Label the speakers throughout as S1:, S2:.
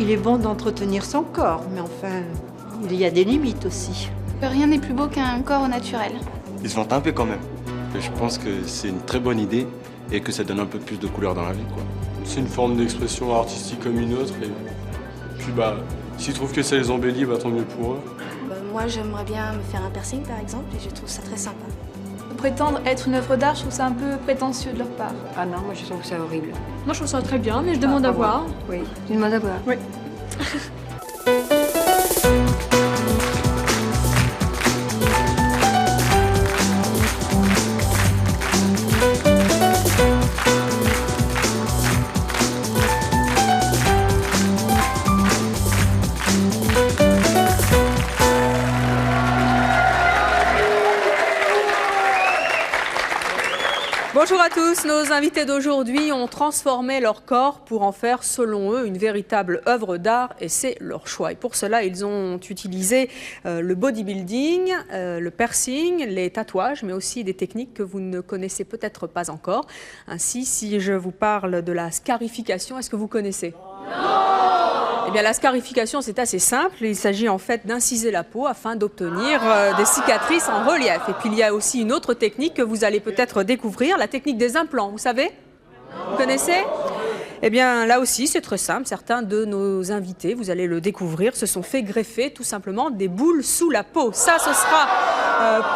S1: il est bon d'entretenir son corps, mais enfin, il y a des limites aussi.
S2: Rien n'est plus beau qu'un corps au naturel.
S3: Ils se vantent un peu quand même. Je pense que c'est une très bonne idée et que ça donne un peu plus de couleur dans la vie, quoi.
S4: C'est une forme d'expression artistique comme une autre et puis s'ils trouvent que ça les embellit, tant mieux pour eux.
S5: Moi j'aimerais bien me faire un piercing par exemple et je trouve ça très sympa.
S2: Prétendre être une œuvre d'art, je trouve ça un peu prétentieux de leur part.
S6: Ah non, moi je trouve ça horrible.
S2: Moi je trouve ça très bien, mais je demande à voir.
S6: Oui, je demande à voir.
S2: Oui.
S7: Bonjour à tous, nos invités d'aujourd'hui ont transformé leur corps pour en faire, selon eux, une véritable œuvre d'art et c'est leur choix. Et pour cela, ils ont utilisé le bodybuilding, le piercing, les tatouages, mais aussi des techniques que vous ne connaissez peut-être pas encore. Ainsi, si je vous parle de la scarification, est-ce que vous connaissez ? Non ! Eh bien, la scarification, c'est assez simple. Il s'agit en fait d'inciser la peau afin d'obtenir des cicatrices en relief. Et puis, il y a aussi une autre technique que vous allez peut-être découvrir, la technique des implants. Vous savez ? Vous connaissez ? Eh bien, là aussi, c'est très simple. Certains de nos invités, vous allez le découvrir, se sont fait greffer tout simplement des boules sous la peau. Ça, ce sera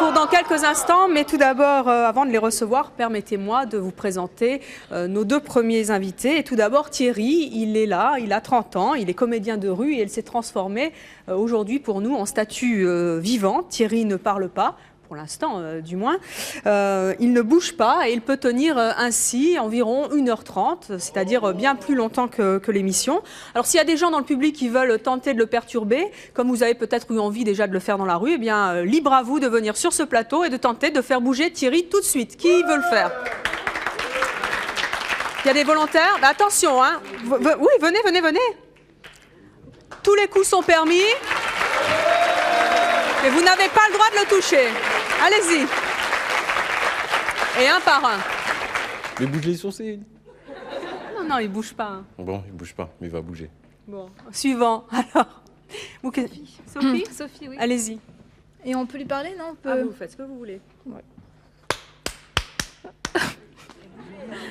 S7: pour dans quelques instants. Mais tout d'abord, avant de les recevoir, permettez-moi de vous présenter nos deux premiers invités. Et tout d'abord, Thierry, il est là, il a 30 ans, il est comédien de rue et il s'est transformé aujourd'hui pour nous en statue vivante. Thierry ne parle pas. Pour l'instant, du moins. Il ne bouge pas et il peut tenir ainsi environ 1h30, c'est-à-dire bien plus longtemps que l'émission. Alors, s'il y a des gens dans le public qui veulent tenter de le perturber, comme vous avez peut-être eu envie déjà de le faire dans la rue, eh bien, libre à vous de venir sur ce plateau et de tenter de faire bouger Thierry tout de suite. Qui veut le faire ? Il y a des volontaires ? Attention, hein. Oui, venez. Tous les coups sont permis. Mais vous n'avez pas le droit de le toucher. Allez-y. Et un par un.
S3: Mais bouge les sourcils.
S7: Non, il ne bouge pas. Hein.
S3: Bon, il bouge pas, mais il va bouger.
S7: Bon, suivant. Alors, Sophie,
S2: Sophie, oui.
S7: Allez-y.
S2: Et on peut lui parler, non ?
S7: Vous faites ce que vous voulez.
S2: Ouais.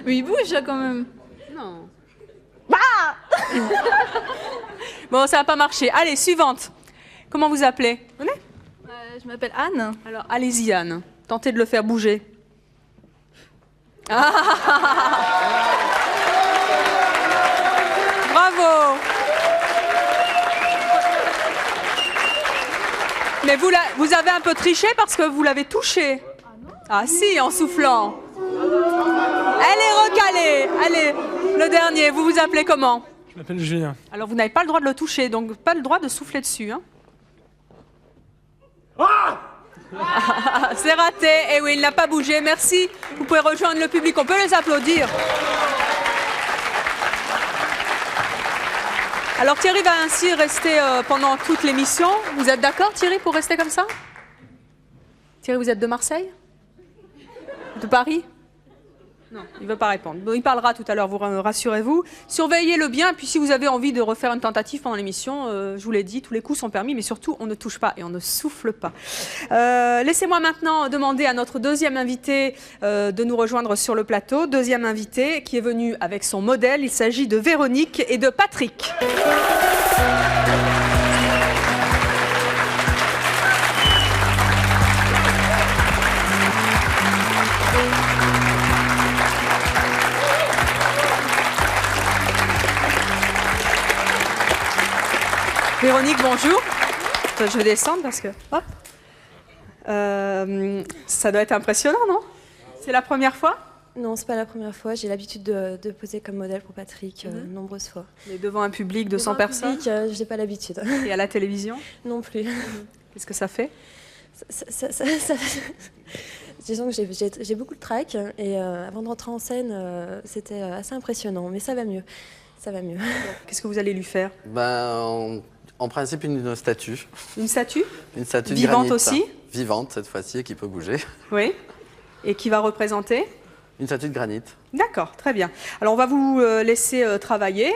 S2: Mais il bouge là, quand même.
S7: Non. Bon, ça n'a pas marché. Allez, suivante. Comment vous appelez ? Venez.
S2: Je m'appelle Anne.
S7: Alors, allez-y, Anne. Tentez de le faire bouger. Ah bravo. Mais vous avez un peu triché parce que vous l'avez touché. Ah si, en soufflant. Elle est recalée. Allez, le dernier. Vous vous appelez comment ?
S4: Je m'appelle Julien.
S7: Alors, vous n'avez pas le droit de le toucher, donc pas le droit de souffler dessus. Hein. C'est raté. Et oui, il n'a pas bougé. Merci. Vous pouvez rejoindre le public. On peut les applaudir. Alors Thierry va ainsi rester pendant toute l'émission. Vous êtes d'accord, Thierry, pour rester comme ça ? Thierry, vous êtes de Marseille ? De Paris ? Non, il ne veut pas répondre. Bon, il parlera tout à l'heure, vous rassurez-vous. Surveillez-le bien, puis si vous avez envie de refaire une tentative pendant l'émission, je vous l'ai dit, tous les coups sont permis, mais surtout, on ne touche pas et on ne souffle pas. Laissez-moi maintenant demander à notre deuxième invité de nous rejoindre sur le plateau. Deuxième invité qui est venu avec son modèle. Il s'agit de Véronique et de Patrick. Véronique, bonjour. Je vais descendre parce que... Hop. Ça doit être impressionnant, non ? C'est la première fois ?
S8: Non, c'est pas la première fois. J'ai l'habitude de poser comme modèle pour Patrick nombreuses fois.
S7: Mais devant un public de 100 personnes ?
S8: Je n'ai pas l'habitude.
S7: Et à la télévision ?
S8: Non plus.
S7: Qu'est-ce que ça fait ?
S8: Disons que j'ai beaucoup de trac et avant de rentrer en scène, c'était assez impressionnant. Mais ça va mieux. Ça va mieux.
S7: Qu'est-ce que vous allez lui faire ?
S9: En principe, une statue.
S7: Une statue ?
S9: Une statue
S7: vivante
S9: de granit,
S7: aussi ?
S9: Vivante, cette fois-ci, et qui peut bouger.
S7: Oui. Et qui va représenter ?
S9: Une statue de granit.
S7: D'accord, très bien. Alors on va vous laisser travailler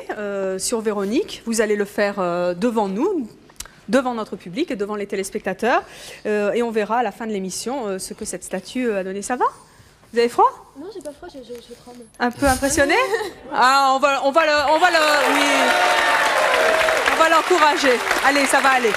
S7: sur Véronique. Vous allez le faire devant nous, devant notre public et devant les téléspectateurs. Et on verra à la fin de l'émission ce que cette statue a donné. Ça va? Vous avez froid?
S8: Non, j'ai pas froid, je tremble.
S7: Un peu impressionné? Ah, on va l'encourager. Allez, ça va aller.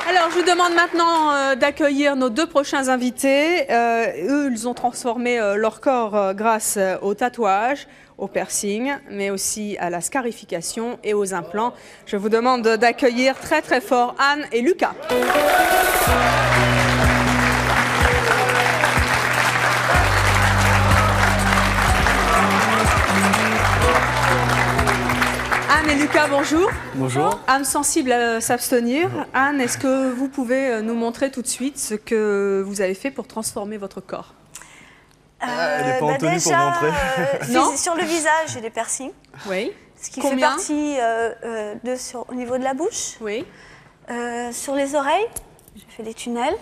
S7: Alors, je vous demande maintenant d'accueillir nos deux prochains invités. Eux, ils ont transformé leur corps grâce au tatouage, au piercing, mais aussi à la scarification et aux implants. Je vous demande d'accueillir très très fort Anne et Lucas. Anne et Lucas, bonjour.
S10: Bonjour.
S7: Âme sensible à s'abstenir. Anne, est-ce que vous pouvez nous montrer tout de suite ce que vous avez fait pour transformer votre corps?
S10: Elle n'est pas en tenue pour montrer.
S7: Non.
S11: Sur le visage, j'ai des piercings.
S7: Oui.
S11: Ce qui fait partie au niveau de la bouche.
S7: Oui.
S11: Sur les oreilles, j'ai fait des tunnels.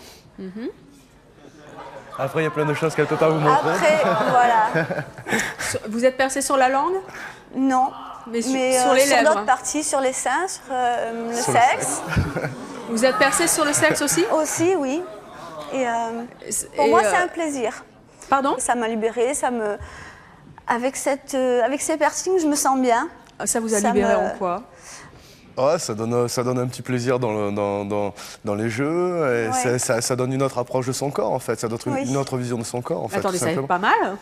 S10: Après, il y a plein de choses qu'elle ne peut pas vous montrer.
S11: Après, voilà.
S7: Vous êtes percé sur la langue?
S11: Non.
S7: Mais sur les lèvres.
S11: Sur d'autres parties, sur les seins, sur le sexe.
S7: Vous êtes percé sur le sexe aussi?
S11: Aussi, oui. Et pour moi, c'est un plaisir.
S7: Pardon?
S11: Ça m'a libérée, avec ces piercings, je me sens bien.
S7: Ça vous a libéré en quoi?
S10: Ouais, ça donne un petit plaisir dans les jeux. Et ouais. Ça donne une autre approche de son corps, en fait. Ça donne une autre vision de son corps, en fait.
S7: Attendez, ça fait pas mal?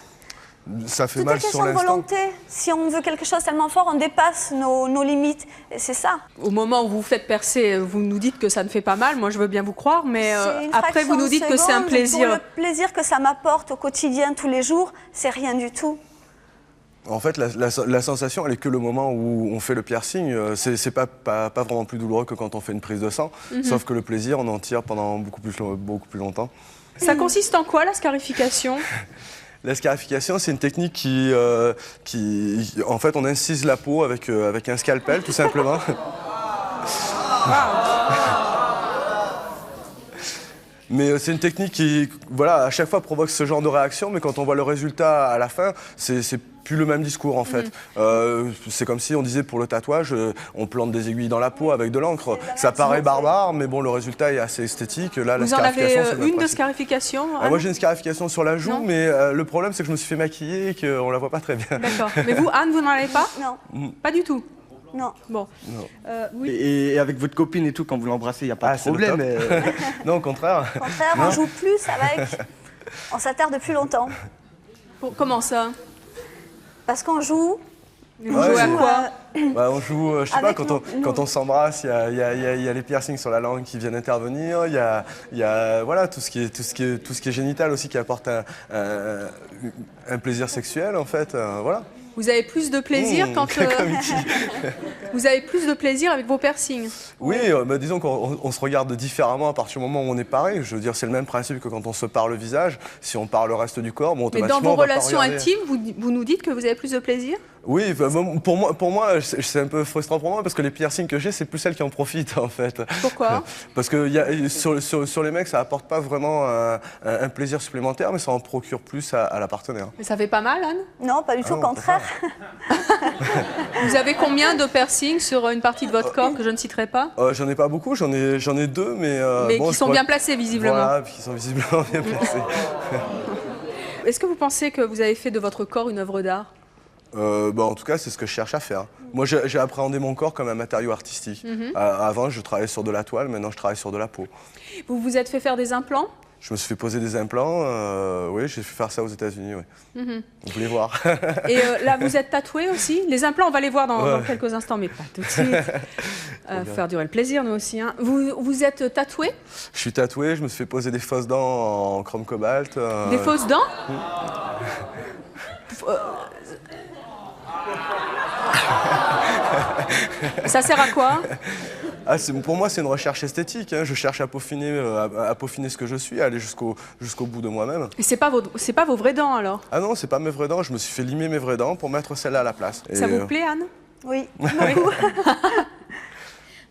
S10: Ça fait
S11: mal sur l'instant. Tout est question de volonté. Si on veut quelque chose tellement fort, on dépasse nos limites. Et c'est ça.
S7: Au moment où vous faites percer, vous nous dites que ça ne fait pas mal. Moi, je veux bien vous croire, mais après, vous nous dites que c'est un plaisir.
S11: Pour le plaisir que ça m'apporte au quotidien, tous les jours, c'est rien du tout.
S10: En fait, la sensation, elle est que le moment où on fait le piercing. C'est pas vraiment plus douloureux que quand on fait une prise de sang. Sauf que le plaisir, on en tire pendant beaucoup plus longtemps.
S7: Ça consiste en quoi, la scarification?
S10: La scarification, c'est une technique qui, en fait, on incise la peau avec un scalpel, tout simplement. Mais c'est une technique qui, voilà, à chaque fois provoque ce genre de réaction, mais quand on voit le résultat à la fin, c'est plus le même discours en fait. C'est comme si on disait pour le tatouage, on plante des aiguilles dans la peau avec de l'encre. Ça paraît barbare, mais bon, le résultat est assez esthétique. Là,
S7: vous en avez une de scarification?
S10: Moi, j'ai une scarification sur la joue, mais le problème, c'est que je me suis fait maquiller et qu'on la voit pas très bien.
S7: D'accord. Mais vous, Anne, vous n'en avez pas?
S11: Non.
S7: Pas du tout?
S11: Non.
S7: Bon.
S10: Non.
S12: Oui. Et avec votre copine et tout, quand vous l'embrassez, il n'y a pas de problème.
S10: Non, au contraire.
S11: Au contraire, on joue plus avec. On s'attarde plus longtemps.
S7: Comment ça?
S11: Parce qu'on joue.
S7: Vous jouez à quoi?
S10: On joue, je sais pas, quand on s'embrasse, il y a les piercings sur la langue qui viennent intervenir, il y a voilà, tout ce qui est génital aussi qui apporte un plaisir sexuel en fait, voilà.
S7: Vous avez plus de plaisir vous avez plus de plaisir avec vos piercings?
S10: Oui, disons qu'on se regarde différemment à partir du moment où on est pareil. Je veux dire, c'est le même principe que quand on se parle le visage. Si on parle le reste du corps, bon, automatiquement,
S7: mais dans vos relations intimes, vous nous dites que vous avez plus de plaisir?
S10: Oui, pour moi, c'est un peu frustrant pour moi parce que les piercings que j'ai, c'est plus celles qui en profitent en fait.
S7: Pourquoi?
S10: Parce que sur les mecs, ça apporte pas vraiment un plaisir supplémentaire, mais ça en procure plus à la partenaire.
S7: Mais ça fait pas mal, Anne?
S11: Non, pas du tout, au contraire.
S7: Vous avez combien de piercings sur une partie de votre corps que je ne citerai pas?
S10: J'en ai pas beaucoup, j'en ai deux, mais
S7: qui sont bien placés visiblement.
S10: Voilà, qui sont visiblement bien placés.
S7: Est-ce que vous pensez que vous avez fait de votre corps une œuvre d'art?
S10: En tout cas, c'est ce que je cherche à faire. Moi, j'ai appréhendé mon corps comme un matériau artistique. Avant, je travaillais sur de la toile, maintenant, je travaille sur de la peau.
S7: Vous vous êtes fait faire des implants?
S10: Je me suis fait poser des implants, oui, j'ai fait faire ça aux États-Unis, oui. Vous voulez voir?
S7: Et là, vous êtes tatoué aussi? Les implants, on va les voir dans quelques instants, mais pas tout de suite. Faire durer le plaisir, nous aussi. Hein. Vous êtes tatoué?
S10: Je suis tatoué, je me suis fait poser des fausses dents en chrome cobalt.
S7: Des fausses dents? Ça sert à quoi?
S10: Pour moi, c'est une recherche esthétique. Hein. Je cherche à peaufiner ce que je suis, à aller jusqu'au bout de moi-même.
S7: Et c'est pas vos vraies dents, alors?
S10: Ah non, c'est pas mes vraies dents. Je me suis fait limer mes vraies dents pour mettre celles-là à la place.
S7: Ça vous plaît, Anne?
S11: Oui.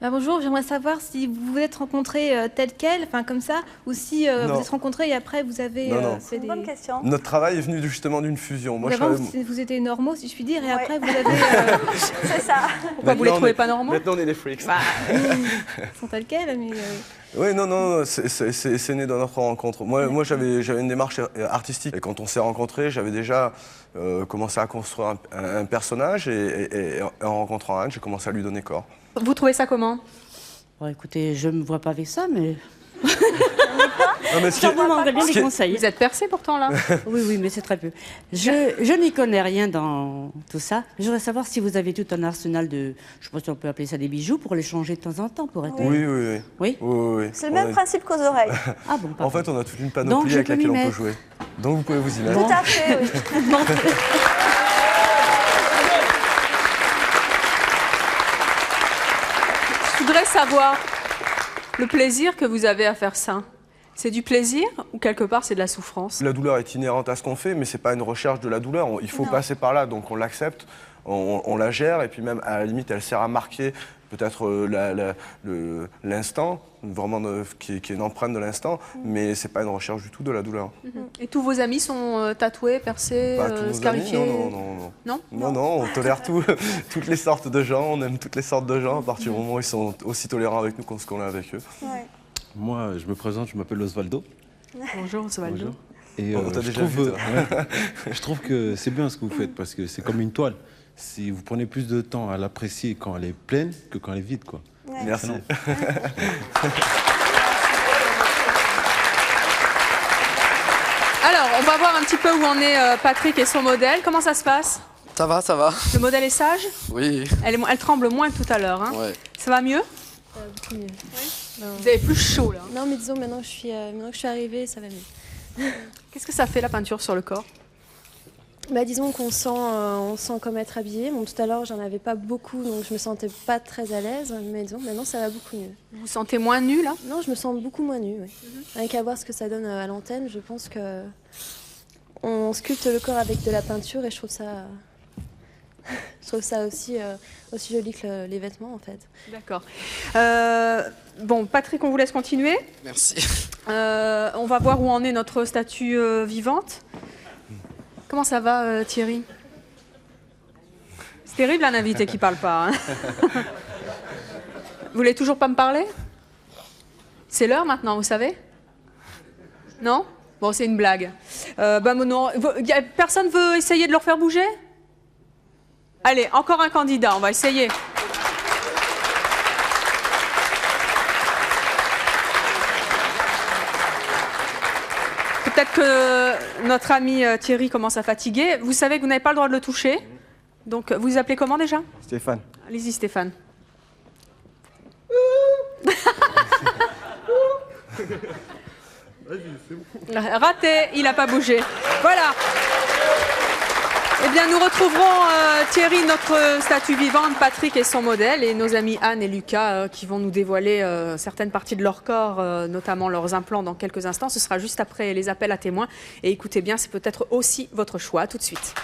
S13: Bonjour, j'aimerais savoir si vous vous êtes rencontrés tel quel, enfin comme ça, ou si vous êtes rencontrés et après vous avez fait des...
S11: Bonne question.
S10: Notre travail est venu justement d'une fusion. Moi,
S13: Avant, vous étiez normaux, si je puis dire, et après vous avez...
S11: C'est ça.
S7: Pourquoi vous les trouvez pas normaux?
S10: Maintenant, on est des freaks.
S13: Ils sont tels quels, mais...
S10: Oui, non, c'est né dans notre rencontre. Moi j'avais une démarche artistique. Et quand on s'est rencontrés, j'avais déjà commencé à construire un personnage et en rencontrant Anne, j'ai commencé à lui donner corps.
S7: Vous trouvez ça comment?
S14: Bon, écoutez, je me vois pas avec ça, mais...
S10: Je
S14: vous demanderais bien des conseils.
S7: Vous êtes percé pourtant là.
S14: Oui, mais c'est très peu. Je n'y connais rien dans tout ça. Je voudrais savoir si vous avez tout un arsenal de, je sais pas si on peut appeler ça des bijoux, pour les changer de temps en temps, pour être...
S10: Oui.
S11: C'est le même principe qu'aux oreilles.
S14: Ah bon,
S10: en fait, on a toute une panoplie avec laquelle on peut jouer. Donc vous pouvez vous y mettre.
S11: Tout à fait, oui.
S7: Je voudrais savoir le plaisir que vous avez à faire ça. C'est du plaisir ou quelque part c'est de la souffrance?
S10: La douleur est inhérente à ce qu'on fait, mais c'est pas une recherche de la douleur. Il faut passer par là, donc on l'accepte, on la gère, et puis même à la limite, elle sert à marquer peut-être l'instant, vraiment qui est une empreinte de l'instant, mais c'est pas une recherche du tout de la douleur.
S7: Et tous vos amis sont tatoués, percés, scarifiés?
S10: Non, on tolère toutes les sortes de gens, on aime toutes les sortes de gens, à partir du moment où ils sont aussi tolérants avec nous qu'on est avec eux.
S11: Ouais.
S3: Moi, je me présente, je m'appelle Osvaldo.
S7: Bonjour Osvaldo.
S3: Et je trouve que c'est bien ce que vous faites, parce que c'est comme une toile. Si vous prenez plus de temps à l'apprécier quand elle est pleine que quand elle est vide, quoi.
S11: Ouais.
S10: Merci.
S7: Alors, on va voir un petit peu où en est Patrick et son modèle. Comment ça se passe?
S9: Ça va, ça va.
S7: Le modèle est sage?
S9: Oui.
S7: Elle tremble moins que tout à l'heure. Hein.
S9: Ouais.
S7: Ça va mieux?
S8: Beaucoup mieux.
S7: Oui. Vous avez plus chaud là?
S8: Non, mais disons, maintenant que je suis arrivée, ça va mieux.
S7: Qu'est-ce que ça fait la peinture sur le corps?
S8: Disons qu'on on sent comme être habillé. Bon, tout à l'heure, j'en avais pas beaucoup, donc je me sentais pas très à l'aise. Mais disons, maintenant, ça va beaucoup mieux.
S7: Vous vous sentez moins nue là?
S8: Non, je me sens beaucoup moins nue. Oui. Rien qu'à voir ce que ça donne à l'antenne, je pense que on sculpte le corps avec de la peinture et je trouve ça aussi joli que les vêtements en fait.
S7: D'accord. Bon, Patrick, on vous laisse continuer.
S9: Merci.
S7: On va voir où en est notre statue vivante. Comment ça va, Thierry? C'est terrible un invité qui parle pas. Hein. Vous voulez toujours pas me parler? C'est l'heure maintenant, vous savez? Non? Bon, c'est une blague. Non. Personne veut essayer de leur faire bouger? Allez, encore un candidat, on va essayer. Peut-être que notre ami Thierry commence à fatiguer. Vous savez que vous n'avez pas le droit de le toucher. Donc, vous vous appelez comment déjà?
S12: Stéphane.
S7: Allez-y, Stéphane. Raté, il n'a pas bougé. Voilà. Eh bien, nous retrouverons Thierry, notre statue vivante, Patrick et son modèle, et nos amis Anne et Lucas qui vont nous dévoiler certaines parties de leur corps, notamment leurs implants, dans quelques instants. Ce sera juste après les appels à témoins. Et écoutez bien, c'est peut-être aussi votre choix. À tout de suite.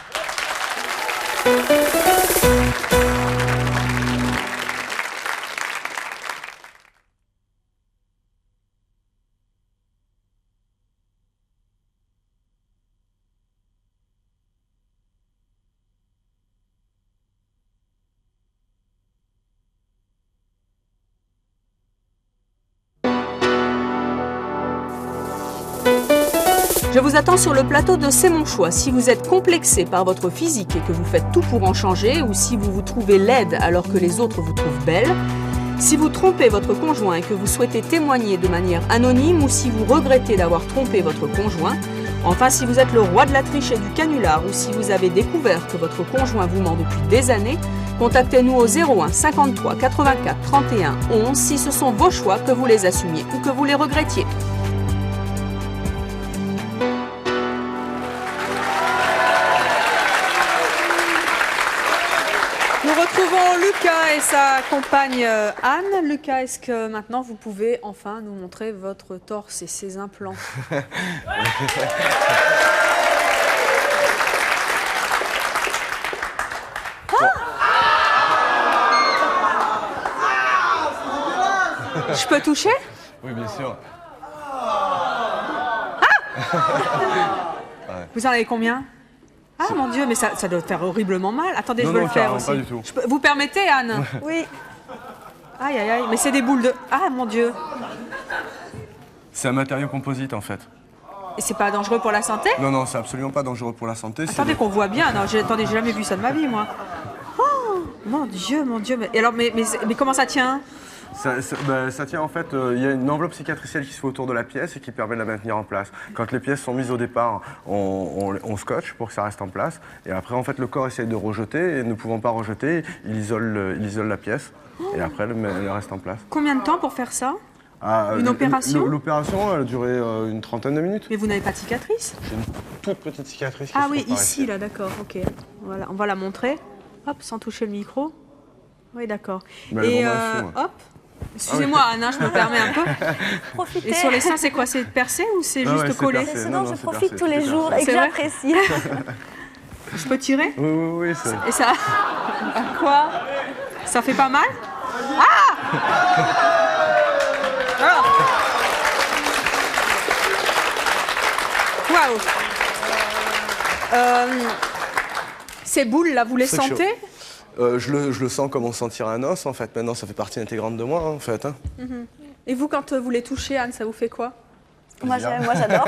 S7: Je vous attends sur le plateau de C'est mon choix. Si vous êtes complexé par votre physique et que vous faites tout pour en changer, ou si vous vous trouvez laide alors que les autres vous trouvent belle, si vous trompez votre conjoint et que vous souhaitez témoigner de manière anonyme, ou si vous regrettez d'avoir trompé votre conjoint, enfin si vous êtes le roi de la triche et du canular, ou si vous avez découvert que votre conjoint vous ment depuis des années, contactez-nous au 01 53 84 31 11 si ce sont vos choix, que vous les assumiez ou que vous les regrettiez. Nous retrouvons Lucas et sa compagne Anne. Lucas, est-ce que maintenant vous pouvez enfin nous montrer votre torse et ses implants? Je peux toucher?
S10: Oui, bien sûr.
S7: Vous en avez combien? Ah mon Dieu, mais ça doit faire horriblement mal. Attendez,
S10: Non,
S7: je veux
S10: non,
S7: le faire
S10: carrément
S7: aussi.
S10: pas du tout.
S7: Vous permettez, Anne?
S11: Oui.
S7: Aïe, aïe, aïe, mais c'est des boules de... Ah mon Dieu.
S10: C'est un matériau composite en fait.
S7: Et c'est pas dangereux pour la santé?
S10: Non, non, c'est absolument pas dangereux pour la santé.
S7: Attendez qu'on voit bien. Non, attendez, j'ai jamais vu ça de ma vie, moi. Oh, mon Dieu, mon Dieu. Mais alors, mais comment ça tient?
S10: Ça tient en fait, il y a une enveloppe cicatricielle qui se fait autour de la pièce et qui permet de la maintenir en place. Quand les pièces sont mises au départ, on scotche pour que ça reste en place. Et après, en fait, le corps essaye de rejeter et ne pouvant pas rejeter, il isole la pièce. Et après, elle reste en place.
S7: Combien de temps pour faire ça? Une opération?
S10: L'opération, elle a duré une trentaine de minutes.
S7: Mais vous n'avez pas de cicatrice?
S10: J'ai une toute petite cicatrice.
S7: Ah oui, ici, là, d'accord, ok. Voilà, on va la montrer. Hop, sans toucher le micro. Oui, d'accord. Et hop. Excusez-moi, Anna, je me permets un peu.
S11: Profitez.
S7: Et sur les seins, c'est quoi? C'est percé ou c'est juste collé?
S11: C'est ce dont je profite tous les jours et que j'apprécie.
S7: Je peux tirer?
S10: Oui.
S7: Et ça... Quoi? Ça fait pas mal? Ah! Waouh! Ces boules, là, vous les sentez?
S10: Je le sens comme on sentirait un os, en fait. Maintenant, ça fait partie intégrante de moi, en fait. Hein.
S7: Et vous, quand vous les touchez, Anne, ça vous fait quoi?
S11: Moi, j'adore.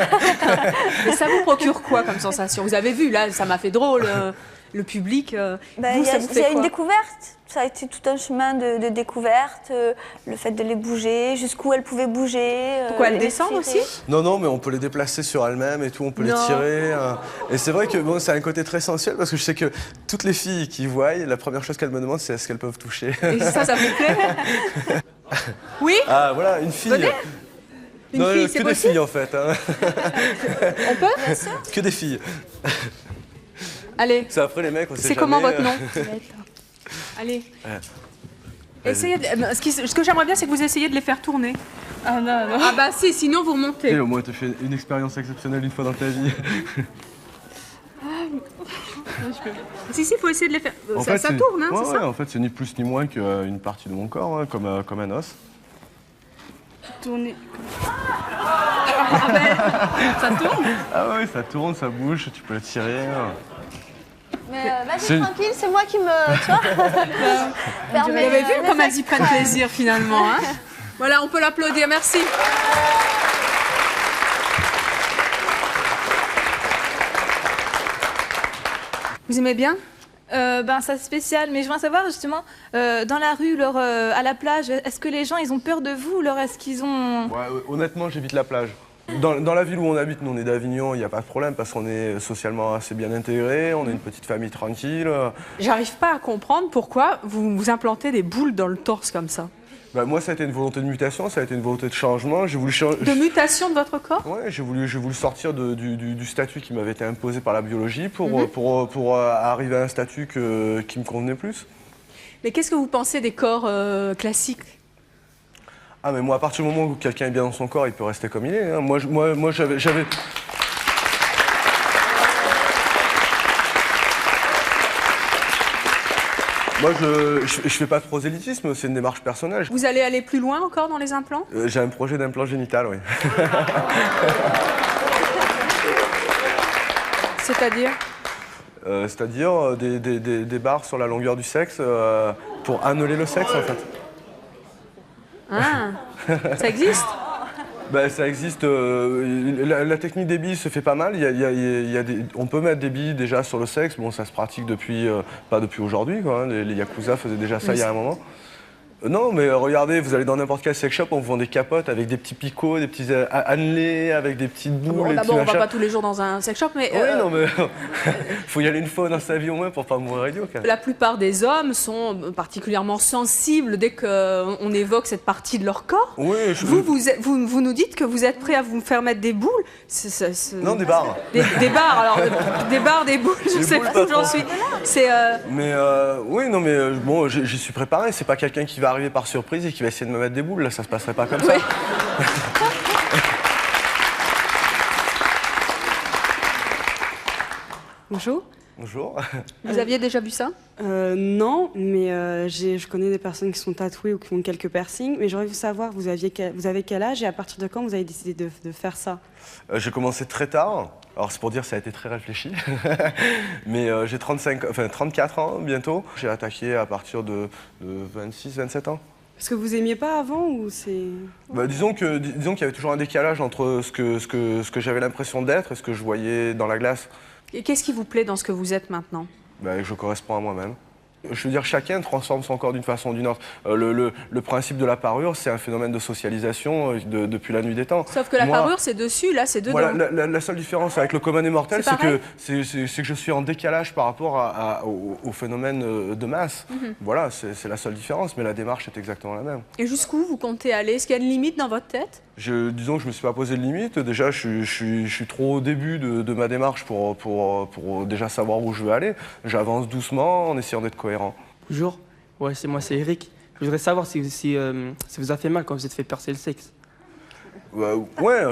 S7: Et ça vous procure quoi comme sensation? Vous avez vu, là, ça m'a fait drôle. Le public, vous, ça vous fait quoi?
S11: Une découverte. Ça a été tout un chemin de découverte, le fait de les bouger, jusqu'où elles pouvaient bouger.
S7: Pourquoi elles descendent aussi?
S10: Non, mais on peut les déplacer sur elles-mêmes et tout, on peut les tirer. Et c'est vrai que bon, c'est un côté très sensuel parce que je sais que toutes les filles qui voient, la première chose qu'elles me demandent, c'est est-ce qu'elles peuvent toucher.
S7: Et ça vous plaît? Oui?
S10: Ah voilà, une fille.
S7: Venez.
S10: Non, que des filles en fait. Hein.
S7: On peut? Bien sûr.
S10: Que des filles.
S7: Allez.
S10: C'est après les mecs, on sait jamais.
S7: C'est comment votre nom? Allez. Essayez ce que j'aimerais bien, c'est que vous essayiez de les faire tourner. Ah non. Ah bah si, sinon vous remontez.
S10: Et au moins, tu fais une expérience exceptionnelle une fois dans ta vie.
S7: Si, il faut essayer de les faire. Ça tourne, hein, c'est ça?
S10: En fait, c'est ni plus ni moins qu'une partie de mon corps, hein, comme un os.
S13: Tourner.
S7: Ça tourne?
S10: Ah oui, ça tourne, ça bouge, tu peux le tirer.
S11: Mais vas-y, tranquille, c'est moi qui me... Tu vois,
S7: vous avez vu comme elles y prennent plaisir finalement, hein? Voilà, on peut l'applaudir, merci. Vous aimez bien?
S13: C'est spécial, mais je voudrais savoir justement, dans la rue, à la plage, est-ce que les gens ils ont peur de vous ou alors est-ce qu'ils ont...
S10: Ouais, honnêtement, j'évite la plage. Dans la ville où on habite, nous on est d'Avignon, il n'y a pas de problème parce qu'on est socialement assez bien intégrés, on a une petite famille tranquille.
S7: J'arrive pas à comprendre pourquoi vous vous implantez des boules dans le torse comme ça.
S10: Moi, ça a été une volonté de mutation, ça a été une volonté de changement. J'ai voulu
S7: de mutation de votre corps?
S10: Oui, j'ai voulu sortir du statut qui m'avait été imposé par la biologie pour arriver à un statut qui me convenait plus.
S7: Mais qu'est-ce que vous pensez des corps classiques?
S10: Ah, mais moi, à partir du moment où quelqu'un est bien dans son corps, il peut rester comme il est. Hein. Moi, j'avais... Moi, je fais pas de prosélytisme, c'est une démarche personnelle.
S7: Vous allez aller plus loin encore dans les implants?
S10: J'ai un projet d'implant génital, oui.
S7: C'est-à-dire?
S10: C'est-à-dire des barres sur la longueur du sexe pour annuler le sexe, en fait.
S7: Ah, ça existe?
S10: Ça existe. La technique des billes se fait pas mal. On peut mettre des billes déjà sur le sexe. Bon, ça se pratique pas depuis aujourd'hui. Les Yakuza faisaient déjà ça il y a un moment. Non, mais regardez, vous allez dans n'importe quel sex shop, on vous vend des capotes avec des petits picots, des petits annelés, avec des petites boules.
S7: D'abord, on va pas tous les jours dans un sex shop, mais...
S10: Oui, non, mais faut y aller une fois dans sa vie au moins pour pas mourir idiot.
S7: La plupart des hommes sont particulièrement sensibles dès qu'on évoque cette partie de leur corps.
S10: Oui,
S7: vous nous dites que vous êtes prêt à vous faire mettre des boules.
S10: Non, des barres.
S7: Des barres, alors des barres, des boules, je sais pas où j'en suis.
S10: Mais oui, non, mais bon, j'y suis préparé. C'est pas quelqu'un qui va arriver par surprise et qui va essayer de me mettre des boules. Là, ça se passerait pas comme ça.
S7: Bonjour.
S15: Bonjour.
S7: Vous aviez déjà vu ça?
S16: Non, mais je connais des personnes qui sont tatouées ou qui ont quelques piercings. Mais j'aurais voulu savoir, vous avez quel âge et à partir de quand vous avez décidé de faire ça?
S10: J'ai commencé très tard. Alors c'est pour dire que ça a été très réfléchi. Mais j'ai 34 ans bientôt. J'ai attaqué à partir de 26-27 ans.
S16: Est-ce que vous aimiez pas avant ou c'est...
S10: Disons qu'il y avait toujours un décalage entre ce que j'avais l'impression d'être et ce que je voyais dans la glace.
S7: Et qu'est-ce qui vous plaît dans ce que vous êtes maintenant?
S10: Je corresponds à moi-même. Je veux dire, chacun transforme son corps d'une façon ou d'une autre. Le principe de la parure, c'est un phénomène de socialisation depuis la nuit des temps.
S7: Sauf que la parure, c'est dessus, là, c'est dedans.
S10: Voilà, la seule différence avec le commun des mortels, c'est que je suis en décalage par rapport au phénomène de masse. Voilà, c'est la seule différence, mais la démarche est exactement la même.
S7: Et jusqu'où vous comptez aller? Est-ce qu'il y a une limite dans votre tête?
S10: Disons que je ne me suis pas posé de limite. Déjà, je suis trop au début de ma démarche pour déjà savoir où je veux aller. J'avance doucement en essayant d'être cohérent.
S17: Bonjour, ouais, moi c'est Eric. Je voudrais savoir si vous a fait mal quand vous êtes fait percer le sexe.
S10: Ouais,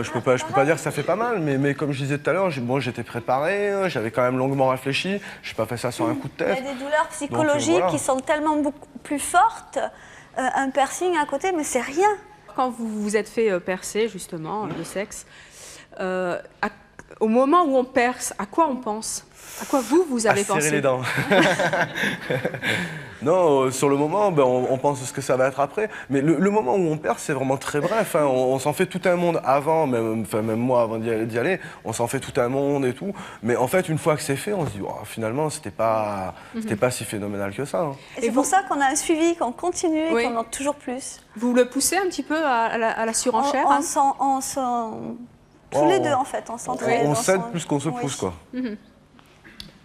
S10: je peux pas dire que ça fait pas mal, mais comme je disais tout à l'heure, j'étais préparé, j'avais quand même longuement réfléchi. Je n'ai pas fait ça sur un coup de tête.
S11: Il y a des douleurs psychologiques qui sont tellement beaucoup plus fortes. Un piercing à côté, mais c'est rien.
S7: Quand vous vous êtes fait percer, justement, le sexe, au moment où on perce, à quoi on pense? À quoi vous avez pensé?
S10: Serrer les dents. Non, sur le moment, on pense ce que ça va être après. Mais le moment où on perce, c'est vraiment très bref. Hein. On s'en fait tout un monde avant, même moi, avant d'y aller, on s'en fait tout un monde et tout. Mais en fait, une fois que c'est fait, on se dit, oh, finalement, c'était pas si phénoménal que ça. Hein.
S11: Et c'est pour ça qu'on a un suivi, qu'on continue et qu'on en a toujours plus.
S7: Vous le poussez un petit peu à la surenchère?
S11: Tous les deux, en fait, on s'entraide.
S10: On s'aide plus qu'on se pousse, quoi.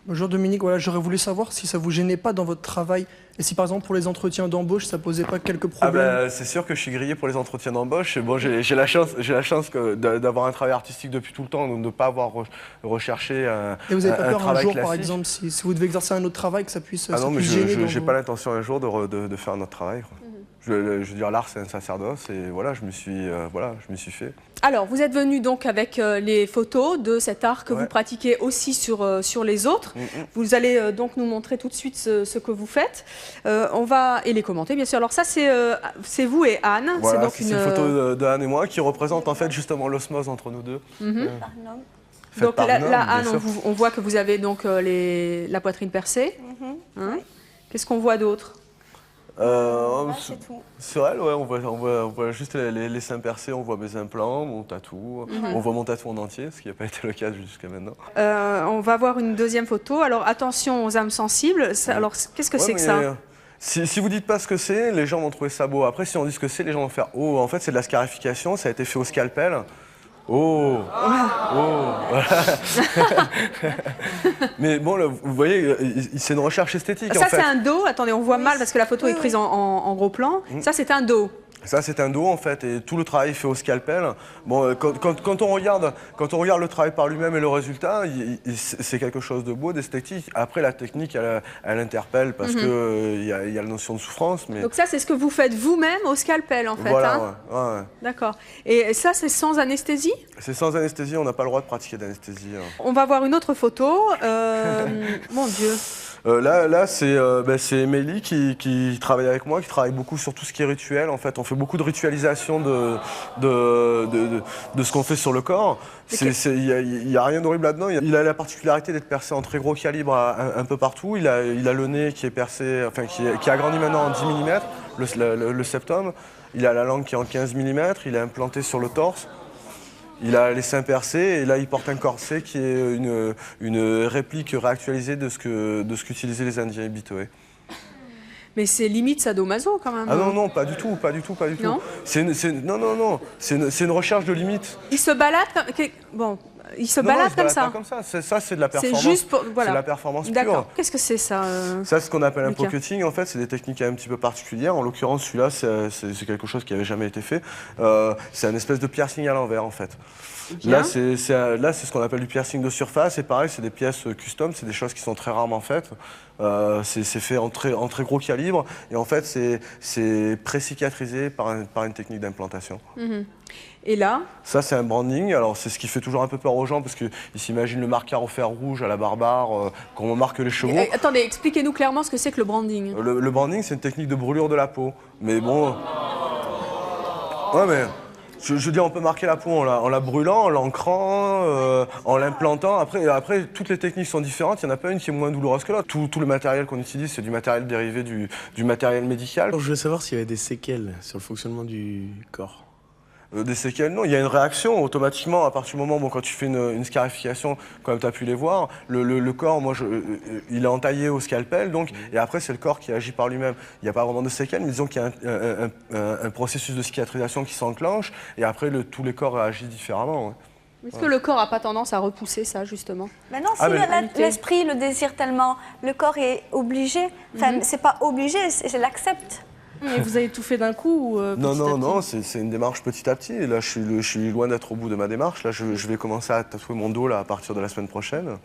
S18: Bonjour Dominique, voilà, j'aurais voulu savoir si ça vous gênait pas dans votre travail et si par exemple pour les entretiens d'embauche ça posait pas quelques problèmes.
S10: C'est sûr que je suis grillé pour les entretiens d'embauche. Bon, j'ai la chance d'avoir un travail artistique depuis tout le temps, donc de ne pas avoir recherché un travail.
S18: Et vous n'avez pas peur un jour,
S10: classique.
S18: par exemple, si vous devez exercer un autre travail, que ça puisse
S10: mais
S18: gêner
S10: j'ai pas l'intention un jour de faire un autre travail. Quoi. Je veux dire, l'art c'est un sacerdoce et voilà, je me suis fait.
S7: Alors, vous êtes venu donc avec les photos de cet art que vous pratiquez aussi sur les autres. Vous allez donc nous montrer tout de suite ce que vous faites. Et les commenter, bien sûr. Alors ça, c'est vous et Anne.
S10: Voilà, c'est une photo de Anne et moi qui représente en fait justement l'osmose entre nous deux.
S7: Donc là, Anne, on voit que vous avez donc la poitrine percée. Qu'est-ce qu'on voit d'autre?
S10: Sur elle, ouais, on voit juste les seins percés, on voit mes implants, mon tatou, on voit mon tatou en entier, ce qui n'a pas été le cas jusqu'à maintenant.
S7: On va voir une deuxième photo. Alors attention aux âmes sensibles. Alors qu'est-ce que c'est que ça?
S10: Si vous dites pas ce que c'est, les gens vont trouver ça beau. Après, si on dit ce que c'est, les gens vont faire « Oh, en fait, c'est de la scarification, ça a été fait au scalpel. » Oh, Mais bon, là, vous voyez, c'est une recherche esthétique.
S7: Ça, c'est un dos. Attendez, on voit mal parce que la photo est prise en gros plan. Ça, c'est un dos.
S10: Ça, c'est un dos, en fait, et tout le travail est fait au scalpel. Bon, quand on regarde le travail par lui-même et le résultat, c'est quelque chose de beau, d'esthétique. Après, la technique, elle interpelle parce qu'il y a la notion de souffrance. Mais...
S7: Donc ça, c'est ce que vous faites vous-même au scalpel, en fait.
S10: Voilà, ouais.
S7: D'accord. Et ça, c'est sans anesthésie?
S10: C'est sans anesthésie, on n'a pas le droit de pratiquer d'anesthésie.
S7: On va voir une autre photo. Mon Dieu.
S10: Là, c'est Émilie qui travaille avec moi, qui travaille beaucoup sur tout ce qui est rituel. En fait, on fait beaucoup de ritualisation de ce qu'on fait sur le corps. Il n'y a rien d'horrible là-dedans. Il a la particularité d'être percé en très gros calibre un peu partout. Il a le nez qui est percé, enfin qui est agrandi maintenant en 10 mm, le septum. Il a la langue qui est en 15 mm. Il est implanté sur le torse. Il a les seins percés et là il porte un corset qui est une réplique réactualisée de ce qu'utilisaient les Indiens Ibitoé.
S7: Mais c'est limite sadomaso quand même.
S10: Ah non, pas du tout.
S7: Non.
S10: C'est une recherche de limite.
S7: Il se balade il se balade comme ça.
S10: Pas comme ça. Ça, c'est de la performance.
S7: C'est juste pour, voilà.
S10: C'est de la performance pure.
S7: D'accord. Qu'est-ce que c'est ça
S10: Ça, c'est ce qu'on appelle un pocketing. En fait, c'est des techniques un petit peu particulières. En l'occurrence, celui-là, c'est quelque chose qui n'avait jamais été fait. C'est un espèce de piercing à l'envers, en fait. Là, c'est ce qu'on appelle du piercing de surface. Et pareil, c'est des pièces custom. C'est des choses qui sont très rarement faites. C'est fait en très gros calibre. Et en fait, c'est pré-cicatrisé par une technique d'implantation.
S7: Et là?
S10: Ça, c'est un branding. Alors, c'est ce qui fait toujours un peu peur aux gens parce qu'ils s'imaginent le marqueur au fer rouge à la barbare, quand on marque les chevaux.
S7: Attendez, expliquez-nous clairement ce que c'est que le branding.
S10: Le branding, c'est une technique de brûlure de la peau. Mais bon... Ouais, mais... Je veux dire, on peut marquer la peau en la brûlant, en l'ancrant, en l'implantant. Après, toutes les techniques sont différentes. Il n'y en a pas une qui est moins douloureuse que l'autre. Tout le matériel qu'on utilise, c'est du matériel dérivé du matériel médical.
S15: Alors, je voulais savoir s'il y avait des séquelles sur le fonctionnement du corps.
S10: Des séquelles, non. Il y a une réaction automatiquement à partir du moment où quand tu fais une scarification, comme tu as pu les voir, le corps, il est entaillé au scalpel, donc, et après c'est le corps qui agit par lui-même. Il n'y a pas vraiment de séquelles, mais disons qu'il y a un processus de cicatrisation qui s'enclenche, et après tous les corps réagissent différemment. Ouais.
S7: Est-ce que le corps n'a pas tendance à repousser ça, justement?
S11: Mais non, si l'esprit le désire tellement, le corps est obligé. Enfin, c'est pas obligé, je l'accepte.
S16: Mais vous avez tout fait d'un coup ou
S10: Non, c'est une démarche petit à petit. Et là, je suis loin d'être au bout de ma démarche. Là, je vais commencer à tatouer mon dos là, à partir de la semaine prochaine.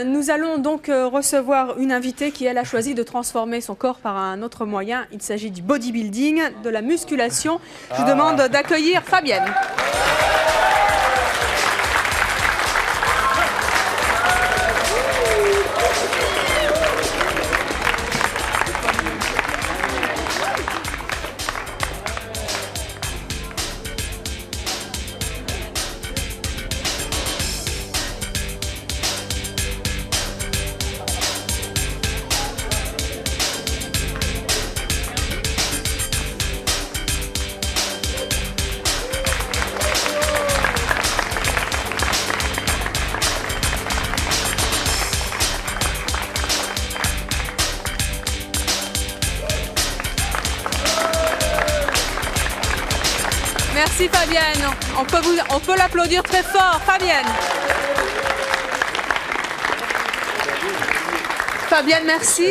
S7: Nous allons donc recevoir une invitée qui, elle, a choisi de transformer son corps par un autre moyen. Il s'agit du bodybuilding, de la musculation. Je vous demande d'accueillir Fabienne. Merci Fabienne. On peut l'applaudir très fort, Fabienne. Fabienne, merci.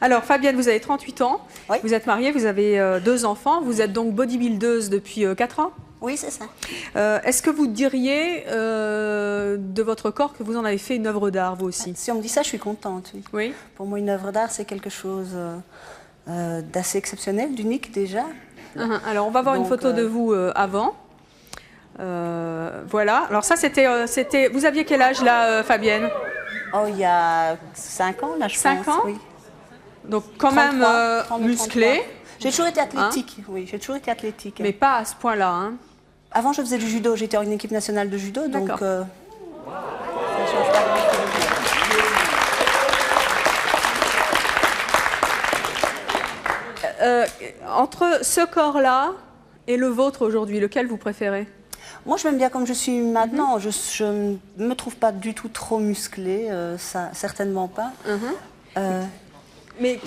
S7: Alors Fabienne, vous avez 38 ans, oui. Vous êtes mariée, vous avez 2 enfants, vous êtes donc bodybuildeuse depuis 4 ans?
S19: Oui, c'est ça.
S7: Est-ce que vous diriez de votre corps que vous en avez fait une œuvre d'art, vous aussi?
S19: Si on me dit ça, je suis contente, oui.
S7: Oui.
S19: Pour moi, une œuvre d'art, c'est quelque chose d'assez exceptionnel, d'unique déjà.
S7: Alors, on va voir une photo de vous avant. Voilà. Alors ça, c'était... Vous aviez quel âge, là, Fabienne?
S19: Oh, il y a 5 ans, là, je pense.
S7: 5 ans?
S19: Oui.
S7: Donc, quand 33, même musclé.
S19: J'ai toujours été athlétique, oui. J'ai toujours été athlétique.
S7: Mais pas à ce point-là, hein.
S19: Avant, je faisais du judo. J'étais en une équipe nationale de judo, donc... ça change pas.
S7: Entre ce corps-là et le vôtre aujourd'hui, lequel vous préférez?
S19: Moi, je m'aime bien comme je suis maintenant. Je ne me trouve pas du tout trop musclée, ça, certainement pas.
S7: Mais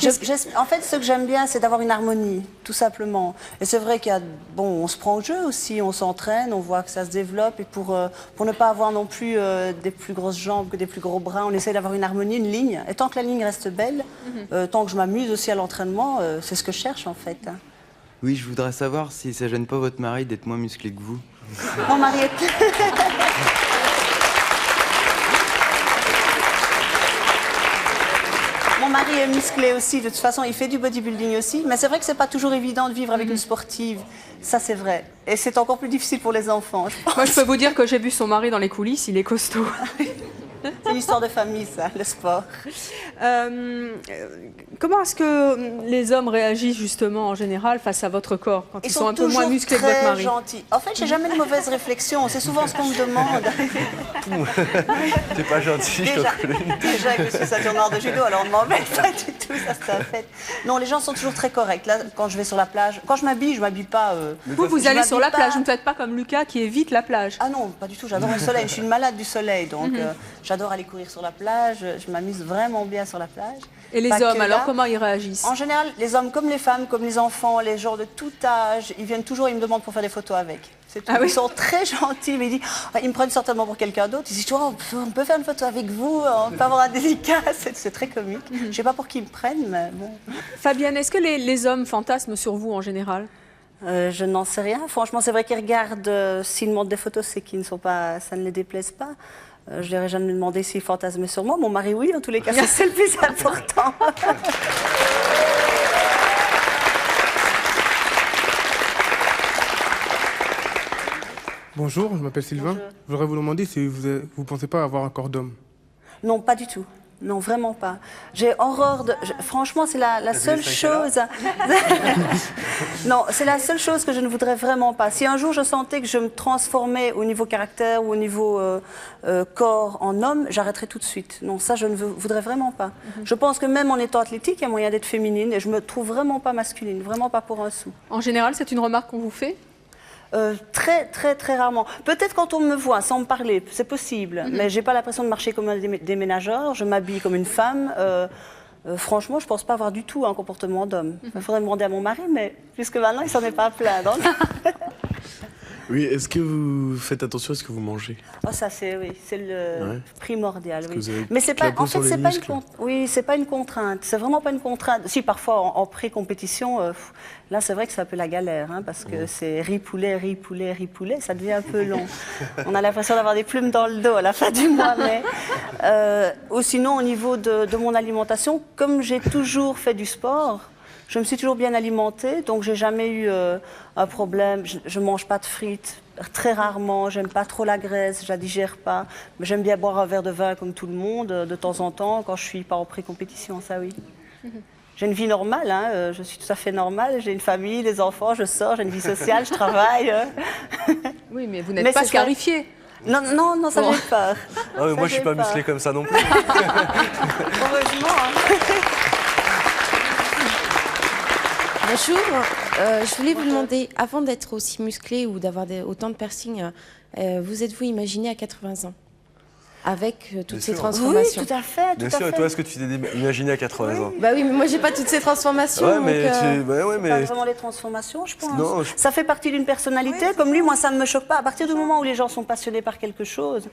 S19: en fait, ce que j'aime bien, c'est d'avoir une harmonie, tout simplement. Et c'est vrai qu'il y a, bon, on se prend au jeu aussi, on s'entraîne, on voit que ça se développe. Et pour ne pas avoir non plus des plus grosses jambes que des plus gros bras, on essaie d'avoir une harmonie, une ligne. Et tant que la ligne reste belle, tant que je m'amuse aussi à l'entraînement, c'est ce que je cherche en fait.
S20: Oui, je voudrais savoir si ça gêne pas votre mari d'être moins musclé que vous.
S19: Mon mari est... Mon mari est musclé aussi, de toute façon, il fait du bodybuilding aussi. Mais c'est vrai que c'est pas toujours évident de vivre avec une sportive. Ça, c'est vrai. Et c'est encore plus difficile pour les enfants, je pense.
S7: Moi, je peux vous dire que j'ai vu son mari dans les coulisses, il est costaud.
S19: C'est une histoire de famille, ça, le sport.
S7: Comment est-ce que les hommes réagissent justement en général face à votre corps quand ils sont un peu moins musclés que votre mari?
S19: Gentils. En fait, j'ai jamais de mauvaises réflexions. C'est souvent ce qu'on me demande.
S10: T'es pas gentil, je te connais.
S19: Déjà que je suis ceinture noire de judo, alors on ne m'embête pas du tout, ça c'est un fait. Non, les gens sont toujours très corrects. Là, quand je vais sur la plage, quand je m'habille pas.
S7: Vous allez sur la plage, vous ne faites pas comme Lucas qui évite la plage.
S19: Ah non, pas du tout. J'adore le soleil. Je suis une malade du soleil, donc j'adore aller courir sur la plage. Je m'amuse vraiment bien sur la plage.
S7: Et les hommes, alors comment ils réagissent?
S19: En général, les hommes comme les femmes, comme les enfants, les gens de tout âge, ils viennent toujours, ils me demandent pour faire des photos avec. Ils sont très gentils, mais ils me prennent certainement pour quelqu'un d'autre. Ils disent, oh, on peut faire une photo avec vous, on peut avoir un délicat, c'est très comique. Je ne sais pas pour qui ils me prennent, mais bon.
S7: Fabienne, est-ce que les hommes fantasment sur vous en général?
S19: Je n'en sais rien. Franchement, c'est vrai qu'ils regardent, s'ils demandent des photos, c'est qu'ils ne sont pas, ça ne les déplaise pas. Je leur ai jamais demandé s'ils fantasmaient sur moi. Mon mari, oui, en tous les cas, c'est le plus important.
S21: Bonjour, je m'appelle Sylvain.
S19: Bonjour.
S21: Je voudrais vous demander si vous pensez pas avoir un corps d'homme.
S19: Non, pas du tout. Non, vraiment pas. J'ai horreur de... Franchement, c'est la seule chose... Non, c'est la seule chose que je ne voudrais vraiment pas. Si un jour je sentais que je me transformais au niveau caractère ou au niveau corps en homme, j'arrêterais tout de suite. Non, ça, je ne voudrais vraiment pas. Je pense que même en étant athlétique, il y a moyen d'être féminine et je me trouve vraiment pas masculine, vraiment pas pour un sou.
S7: En général, c'est une remarque qu'on vous fait?
S19: Très rarement. Peut-être quand on me voit sans me parler, c'est possible, mais j'ai pas l'impression de marcher comme un déménageur, je m'habille comme une femme. Franchement, je pense pas avoir du tout un comportement d'homme. Il faudrait demander à mon mari, mais jusque maintenant, il s'en est pas plaint. Donc...
S15: Oui, est-ce que vous faites attention à ce que vous mangez?
S19: Oh, ça c'est le primordial. Oui.
S15: Vous avez
S19: Mais c'est pas,
S15: la peau
S19: en fait,
S15: sur les
S19: c'est pas
S15: muscles.
S19: c'est pas une contrainte. C'est vraiment pas une contrainte. Si parfois en pré-compétition, là c'est vrai que c'est un peu la galère, hein, parce que c'est riz poulet, ça devient un peu long. On a l'impression d'avoir des plumes dans le dos à la fin du mois. Mais ou sinon au niveau de mon alimentation, comme j'ai toujours fait du sport. Je me suis toujours bien alimentée, donc j'ai jamais eu un problème. Je mange pas de frites, très rarement. J'aime pas trop la graisse, je la digère pas. Mais j'aime bien boire un verre de vin comme tout le monde, de temps en temps, quand je suis pas en pré-compétition, ça oui. J'ai une vie normale, hein, je suis tout à fait normale. J'ai une famille, des enfants, je sors, j'ai une vie sociale, je travaille.
S7: Oui, mais vous n'êtes pas scarifiée.
S19: Non, ça j'ai peur.
S10: Ah, mais moi je suis pas musclé comme ça non plus.
S19: Heureusement. Hein.
S22: Bonjour, je voulais vous demander, avant d'être aussi musclé ou d'avoir autant de piercings, vous êtes-vous imaginé à 80 ans avec toutes ces transformations?
S19: Oui, tout à fait.
S10: Bien sûr, et toi, est-ce que tu t'es imaginé à 80 ans?
S22: Bah oui, mais moi j'ai pas toutes ces transformations.
S10: Ouais, mais
S19: Pas vraiment les transformations, je pense.
S10: Non,
S19: Ça fait partie d'une personnalité. Comme lui, moi, ça ne me choque pas. À partir du moment où les gens sont passionnés par quelque chose,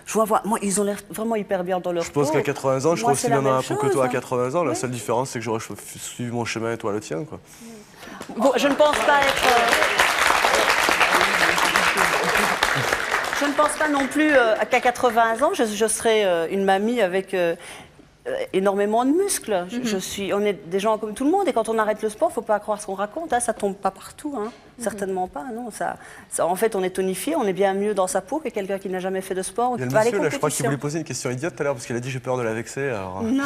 S19: je vois, moi, ils ont l'air vraiment hyper bien dans leur
S10: Je pense
S19: peau.
S10: qu'à 80 ans, je
S19: Moi,
S10: serai aussi
S19: c'est la
S10: bien dans la
S19: même
S10: peau que
S19: chose,
S10: toi à
S19: hein.
S10: 80 ans. La seule différence, c'est que j'aurais suivi mon chemin et toi le tien, quoi.
S19: Bon, je ne pense pas être... Je ne pense pas non plus qu'à 80 ans, je serai une mamie avec énormément de muscles. On est des gens comme tout le monde et quand on arrête le sport, il ne faut pas croire ce qu'on raconte. Hein, ça ne tombe pas partout, hein. Certainement pas. Non, en fait, on est tonifié, on est bien mieux dans sa peau que quelqu'un qui n'a jamais fait de sport.
S10: Il y a le monsieur, là, je crois qu'il voulait poser une question idiote tout à l'heure parce qu'il a dit j'ai peur de la vexer. Alors...
S19: Non,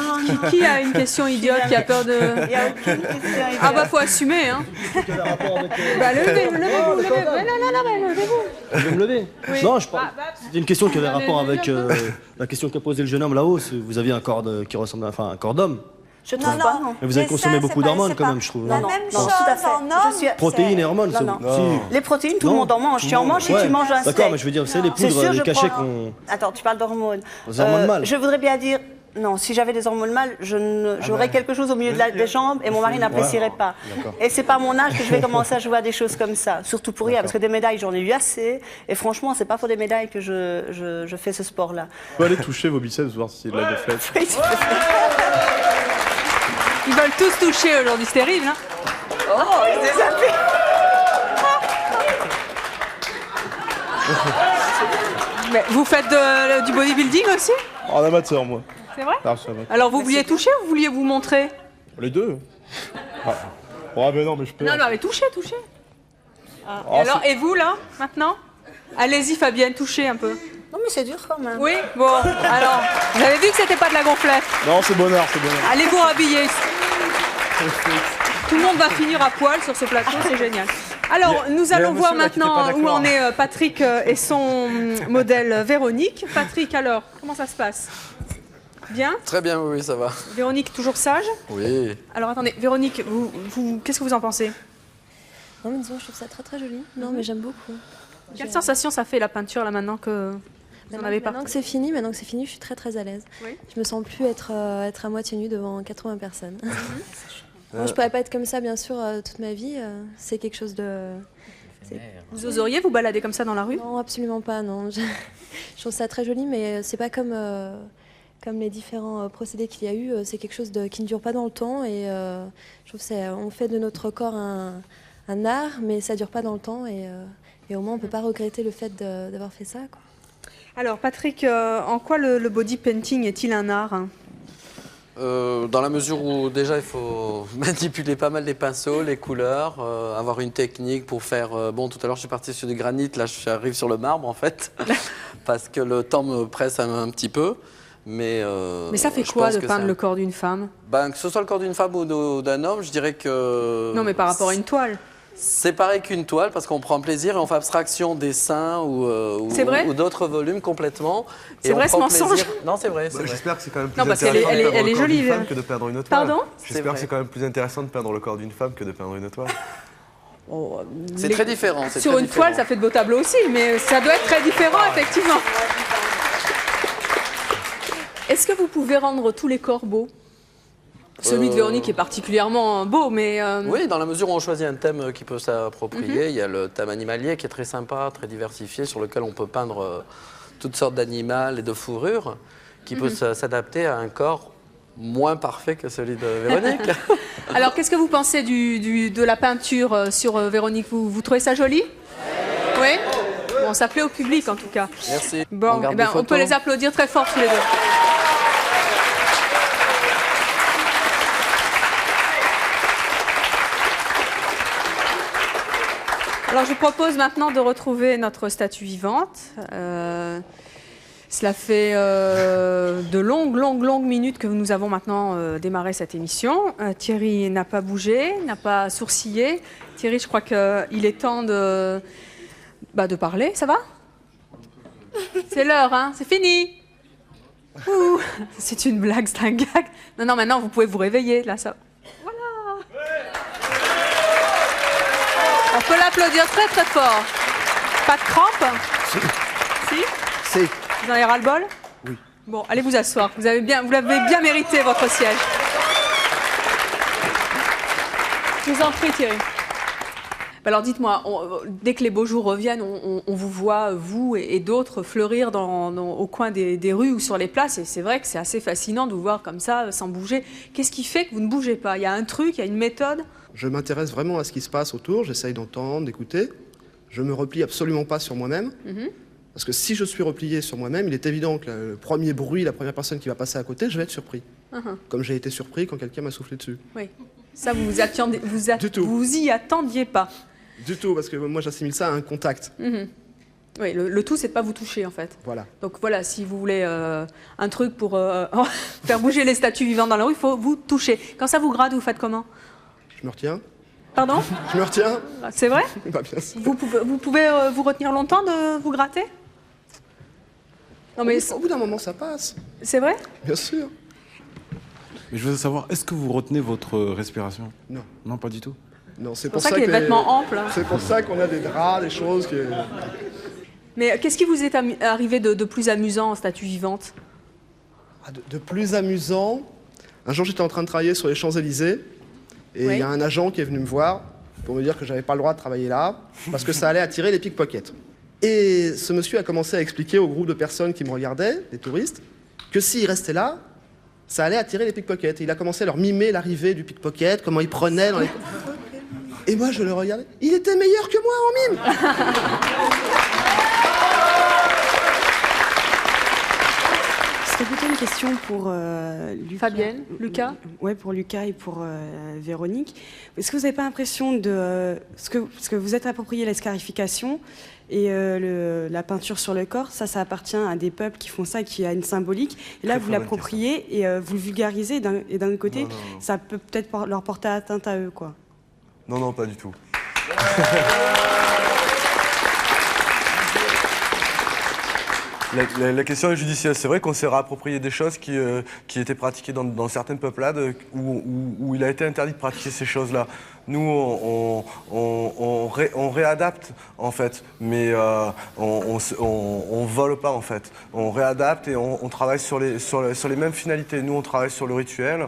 S7: Qui a une question idiote, qui a peur de...
S19: Il n'y a aucune question idiote.
S7: Ah bah faut assumer, hein. Bah levez-vous.
S23: Je vais me lever.
S7: Oui.
S23: Non, c'était une question qui avait rapport avec la question qu'a posé le jeune homme là-haut. Vous aviez un corps qui ressemble à un corps d'homme.
S19: Je trouve pas.
S23: Mais vous avez consommé beaucoup d'hormones quand même, je trouve.
S11: La même chose
S19: tout à fait.
S11: en homme.
S23: Protéines et hormones,
S19: Non.
S23: Si.
S19: Les protéines, tout le monde en mange. Tu en manges si tu manges un steak.
S23: D'accord, mais je veux dire, vous savez, les poudres, les cachets qu'on...
S19: Attends, tu parles d'hormones.
S23: Les hormones mâles.
S19: Je voudrais bien dire... Non, si j'avais des hormones mâles, j'aurais quelque chose au milieu des jambes et mon mari n'apprécierait pas. Et c'est pas à mon âge que je vais commencer à jouer à des choses comme ça. Surtout pour rien, parce que des médailles, j'en ai eu assez. Et franchement, c'est pas pour des médailles que je fais ce sport-là.
S15: Vous pouvez aller toucher vos biceps, voir si c'est de la gonflette.
S7: Ils veulent tous toucher aujourd'hui, c'est terrible, hein.
S19: Oh, ils désappuient.
S7: Mais vous faites du bodybuilding aussi?
S15: En amateur, moi.
S7: C'est vrai?
S15: Ah, ça va.
S7: Alors vous vouliez toucher ou vous vouliez vous montrer?
S15: Les deux. Ah. Ouais, mais non, mais je peux.
S7: Non, mais touchez. Et alors, et vous là, maintenant? Allez-y Fabienne, touchez un peu.
S19: Non mais c'est dur quand même.
S7: Oui, bon, alors, vous avez vu que c'était pas de la gonflette?
S15: Non, c'est bonheur.
S7: Allez vous rhabiller. Tout le monde va finir à poil sur ce plateau, c'est génial. Alors, nous allons voir maintenant où en est Patrick et son modèle Véronique. Patrick, alors, comment ça se passe? Bien?
S9: Très bien, oui, ça va.
S7: Véronique, toujours sage?
S9: Oui.
S7: Alors, attendez, Véronique, qu'est-ce que vous en pensez?
S8: Non, mais disons, je trouve ça très joli. Non, mais j'aime beaucoup.
S7: Quelle sensation ça fait la peinture là maintenant que vous en avez pas?
S8: Maintenant que c'est fini, je suis très à l'aise. Oui. Je me sens plus être à moitié nue devant 80 personnes. Moi, je pourrais pas être comme ça, bien sûr, toute ma vie. C'est quelque chose de...
S7: Vous oseriez vous balader comme ça dans la rue?
S8: Non, absolument pas, non. Je trouve ça très joli, mais c'est pas comme les différents procédés qu'il y a eu. C'est quelque chose qui ne dure pas dans le temps. Et je trouve on fait de notre corps un art, mais ça dure pas dans le temps. Et au moins, on peut pas regretter le fait d'avoir fait ça, quoi.
S7: Alors, Patrick, en quoi le body painting est-il un art, hein?
S9: Dans la mesure où déjà il faut manipuler pas mal les pinceaux, les couleurs, avoir une technique pour faire... bon, tout à l'heure je suis parti sur du granit, là j'arrive sur le marbre en fait, parce que le temps me presse un petit peu. Mais
S7: ça fait quoi de peindre le corps d'une femme?
S9: Que ce soit le corps d'une femme ou d'un homme, je dirais que...
S7: Non, mais par rapport à une toile.
S9: C'est pareil qu'une toile parce qu'on prend plaisir et on fait abstraction des seins ou d'autres volumes complètement.
S7: C'est vrai ce mensonge?
S9: Non, c'est vrai.
S10: J'espère que c'est quand même plus
S7: Non, parce
S10: intéressant
S7: qu'elle
S10: de peindre
S7: est
S10: le corps
S7: jolie.
S10: d'une femme que de peindre une toile.
S7: Pardon?
S10: J'espère que c'est quand même plus intéressant de peindre le corps d'une femme que de peindre une toile.
S9: C'est très différent.
S7: Sur une toile, ça fait de beaux tableaux aussi, mais ça doit être très différent, effectivement. Est-ce que vous pouvez rendre tous les corps beaux? Celui de Véronique est particulièrement beau, mais...
S9: Oui, dans la mesure où on choisit un thème qui peut s'approprier. Il y a le thème animalier qui est très sympa, très diversifié, sur lequel on peut peindre toutes sortes d'animaux et de fourrures, qui peut s'adapter à un corps moins parfait que celui de Véronique.
S7: Alors, qu'est-ce que vous pensez de la peinture sur Véronique? Vous trouvez ça joli? Oui. Bon, ça plaît au public, en tout cas.
S9: Merci.
S7: Bon, on peut les applaudir très fort tous les deux. Alors, je propose maintenant de retrouver notre statue vivante. Cela fait de longues minutes que nous avons maintenant démarré cette émission. Thierry n'a pas bougé, n'a pas sourcillé. Thierry, je crois qu'il est temps de parler. Ça va? C'est l'heure, hein? C'est fini. Ouh, c'est une blague, c'est un gag. Non, maintenant, vous pouvez vous réveiller. Là, ça... On peut l'applaudir très très fort. Pas de crampes? Si. Vous en avez ras-le-bol?
S23: Oui.
S7: Bon, allez vous asseoir. Vous l'avez bien mérité, votre siège. Je vous en prie, Thierry. Alors dites-moi, dès que les beaux jours reviennent, on vous voit, vous et d'autres, fleurir au coin des rues ou sur les places. Et c'est vrai que c'est assez fascinant de vous voir comme ça, sans bouger. Qu'est-ce qui fait que vous ne bougez pas? Il y a un truc, il y a une méthode?
S1: Je m'intéresse vraiment à ce qui se passe autour, j'essaye d'entendre, d'écouter. Je me replie absolument pas sur moi-même. Parce que si je suis replié sur moi-même, il est évident que le premier bruit, la première personne qui va passer à côté, je vais être surpris. Comme j'ai été surpris quand quelqu'un m'a soufflé dessus.
S7: Oui. Ça, vous y attendiez pas.
S1: Du tout, parce que moi j'assimile ça à un contact.
S7: Oui, le tout, c'est de pas vous toucher, en fait.
S1: Voilà.
S7: Donc voilà, si vous voulez un truc pour faire bouger les statues vivantes dans la rue, il faut vous toucher. Quand ça vous gratte, vous faites comment?
S1: Je me retiens.
S7: Pardon?
S1: Je me retiens.
S7: C'est vrai?
S1: Bah, bien sûr.
S7: Vous pouvez vous retenir longtemps de vous gratter? Non, mais
S1: au bout d'un moment, ça passe.
S7: C'est vrai?
S1: Bien sûr.
S3: Mais je veux savoir, est-ce que vous retenez votre respiration?
S1: Non.
S3: Non, pas du tout?
S1: Non, c'est
S7: pour ça qu'il y a des vêtements amples.
S1: C'est pour ça qu'on a des draps, des choses qui...
S7: Mais qu'est-ce qui vous est arrivé de plus amusant en statue vivante?
S1: De plus amusant? Un jour, j'étais en train de travailler sur les Champs-Élysées et il y a un agent qui est venu me voir pour me dire que j'avais pas le droit de travailler là parce que ça allait attirer les pickpockets. Et ce monsieur a commencé à expliquer au groupe de personnes qui me regardaient, des touristes, que s'il restait là, ça allait attirer les pickpockets. Et il a commencé à leur mimer l'arrivée du pickpocket, comment il prenait dans les... Et moi, je le regardais. Il était meilleur que moi en mime.
S16: C'était plutôt une question pour Lucas.
S7: Fabienne, Lucas.
S16: Ouais, pour Lucas et pour Véronique. Est-ce que vous n'avez pas l'impression de... Parce que vous êtes approprié la scarification et la peinture sur le corps, ça appartient à des peuples qui font ça, qui a une symbolique. Et là, vous l'appropriez et vous le vulgarisez. Et d'un autre côté, ça peut peut-être leur porter atteinte à eux, quoi.
S10: Non, non, pas du tout. La question est judicieuse. C'est vrai qu'on s'est réapproprié des choses qui étaient pratiquées dans certaines peuplades où il a été interdit de pratiquer ces choses-là. Nous, on réadapte, en fait, mais on vole pas, en fait. On réadapte et on travaille sur les mêmes finalités. Nous, on travaille sur le rituel.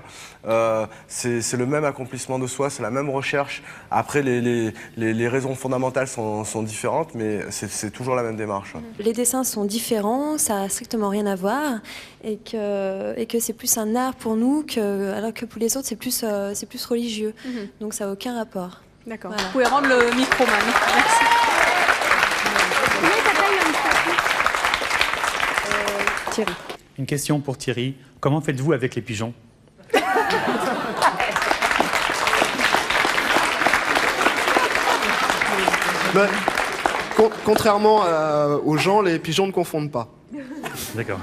S10: C'est le même accomplissement de soi, c'est la même recherche. Après, les raisons fondamentales sont différentes, mais c'est toujours la même démarche.
S8: Les dessins sont différents, ça n'a strictement rien à voir, et que c'est plus un art pour nous, alors que pour les autres, c'est plus religieux. Donc ça n'a aucun rapport.
S7: D'accord.
S8: Voilà.
S7: Vous pouvez rendre le micro maintenant. Merci.
S5: Thierry. Une question pour Thierry. Comment faites-vous avec les pigeons?
S1: Mais, contrairement aux gens, les pigeons ne confondent pas.
S23: D'accord.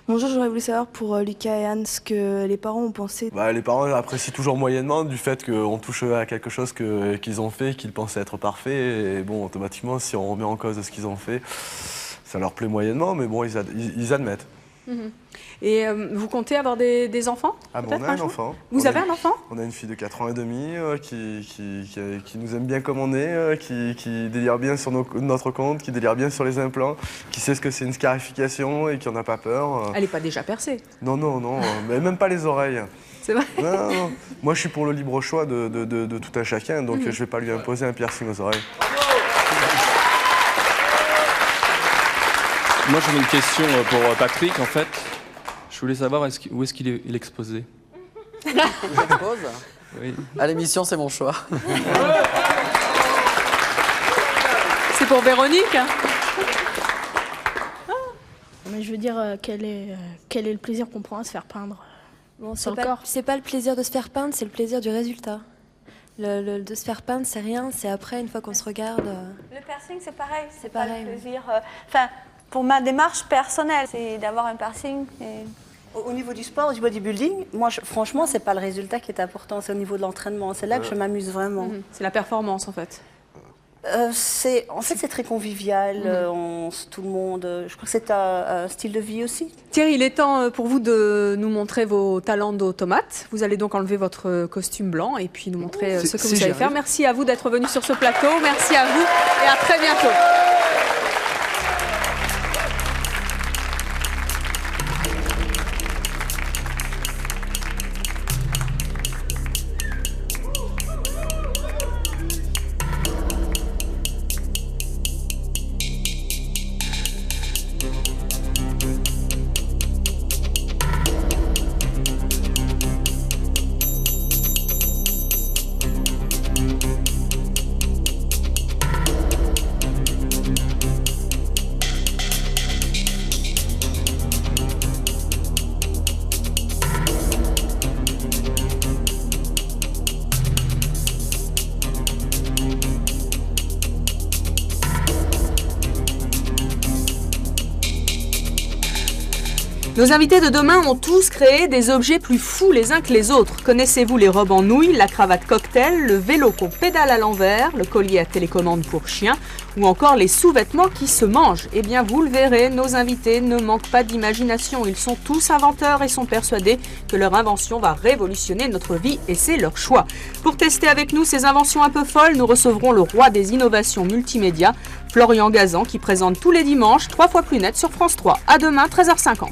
S2: Bonjour, j'aurais voulu savoir pour Lucas et Anne ce que les parents ont pensé.
S10: Les parents apprécient toujours moyennement du fait qu'on touche à quelque chose qu'ils ont fait, qu'ils pensaient être parfait. Et bon, automatiquement, si on remet en cause ce qu'ils ont fait, ça leur plaît moyennement, mais bon, ils admettent.
S7: Et vous comptez avoir des enfants?
S10: On a un enfant.
S7: Vous avez un enfant?
S10: On a une fille de 4 ans et demi qui nous aime bien comme on est, qui délire bien sur notre compte, qui délire bien sur les implants, qui sait ce que c'est une scarification et qui en a pas peur.
S7: Elle n'est pas déjà percée?
S10: Non, mais même pas les oreilles.
S7: C'est vrai?
S10: Non. Moi, je suis pour le libre choix de tout un chacun, donc je vais pas lui imposer un piercing aux oreilles.
S5: Moi, j'avais une question pour Patrick, en fait. Je voulais savoir où est-ce qu'il est exposé.
S9: J'expose?
S5: Oui.
S9: À l'émission, c'est mon choix.
S7: C'est pour Véronique?
S6: Mais je veux dire, quel est le plaisir qu'on prend à se faire peindre sur le corps?
S8: C'est pas le plaisir de se faire peindre, c'est le plaisir du résultat. De se faire peindre, c'est rien, c'est après, une fois qu'on se regarde.
S11: Le piercing, c'est pareil.
S8: C'est pareil.
S11: Pas le plaisir. Pour ma démarche personnelle, c'est d'avoir un piercing.
S19: Au niveau du sport, du bodybuilding, moi, franchement, c'est pas le résultat qui est important, c'est au niveau de l'entraînement. C'est là que je m'amuse vraiment.
S7: C'est la performance, en fait.
S19: C'est très convivial. Tout le monde. Je crois que c'est un style de vie aussi.
S7: Thierry, il est temps pour vous de nous montrer vos talents d'automate. Vous allez donc enlever votre costume blanc et puis nous montrer ce que vous savez faire. Merci à vous d'être venu sur ce plateau. Merci à vous et à très bientôt. Nos invités de demain ont tous créé des objets plus fous les uns que les autres. Connaissez-vous les robes en nouilles, la cravate cocktail, le vélo qu'on pédale à l'envers, le collier à télécommande pour chien ou encore les sous-vêtements qui se mangent? Eh bien, vous le verrez, nos invités ne manquent pas d'imagination. Ils sont tous inventeurs et sont persuadés que leur invention va révolutionner notre vie et c'est leur choix. Pour tester avec nous ces inventions un peu folles, nous recevrons le roi des innovations multimédia, Florian Gazan, qui présente tous les dimanches 3 fois plus net sur France 3. À demain, 13h50.